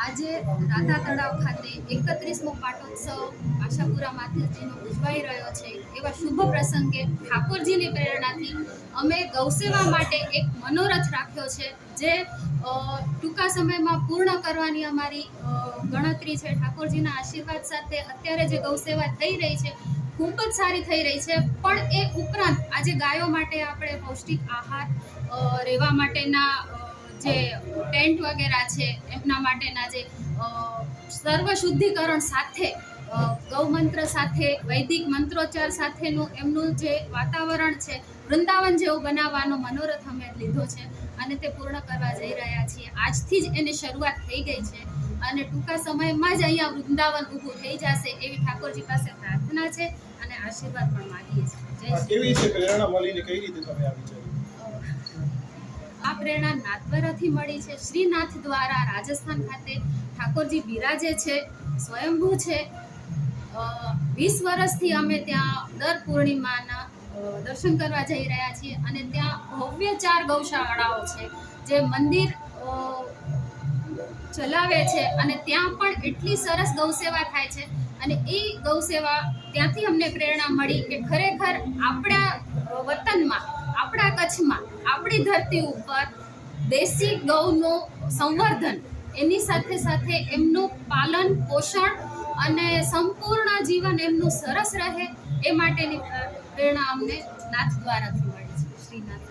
આજે રાધા તળાવ ખાતે 31મો પાટોત્સવ આશાપુરા માતાજીનો ઉજવાઈ રહ્યો છે. એવા શુભ પ્રસંગે ઠાકોરજીની પ્રેરણાથી અમે ગૌસેવા માટે એક મનોરથ રાખ્યો છે, જે ટૂંકા સમયમાં પૂર્ણ કરવાની અમારી ગણતરી છે. ઠાકોરજીના આશીર્વાદ સાથે અત્યારે જે ગૌસેવા થઈ રહી છે ખૂબ જ સારી થઈ રહી છે. પણ એ ઉપરાંત આજે ગાયો માટે આપણે પૌષ્ટિક આહાર, રહેવા માટેના જે ટેન્ટ વગેરે છે, એમના માટેના જે સર્વ શુદ્ધિકરણ સાથે, ગૌમંત્ર સાથે, વૈદિક મંત્રોચ્ચાર સાથેનું એમનું જે વાતાવરણ છે, વૃંદાવન જેવું બનાવવાનો મનોરથ અમે લીધો છે અને તે પૂર્ણ કરવા જઈ રહ્યા છીએ. આજથી જ એની શરૂઆત થઈ ગઈ છે અને ટૂંકા સમયમાં જ અહીંયા વૃંદાવન ઊભું થઈ જશે એવી ઠાકોરજી પાસે પ્રાર્થના છે અને આશીર્વાદ પણ માગીએ છીએ. કેવી રીતે પ્રેરણા મળીને કઈ રીતે તમે આવી છો? આ પ્રેરણા નાથદ્વારાથી મળી છે. શ્રીનાથ દ્વારા રાજસ્થાન ખાતે ઠાકોરજી બિરાજે છે, સ્વયંભૂ છે. 20 વર્ષથી અમે ત્યાં દર પૂર્ણિમાના દર્શન કરવા જઈ રહ્યા છીએ અને ત્યાં ભવ્ય 4 ગૌશાળાઓ છે જે મંદિર ચલાવે છે અને ત્યાં પણ એટલી સરસ ગૌસેવા થાય છે. અને એ ગૌસેવા ત્યાંથી અમને પ્રેરણા મળી કે ખરેખર આપણા વતનમાં, આપણા કચ્છમાં, આપણી ધરતી ઉપર દેશી ગૌનું સંવર્ધન, એની સાથે સાથે એમનું પાલન પોષણ અને સંપૂર્ણ જીવન એમનું સરસ રહે એ માટેની પ્રેરણા અમને નાથ દ્વારાથી મળી છે, શ્રીનાથ.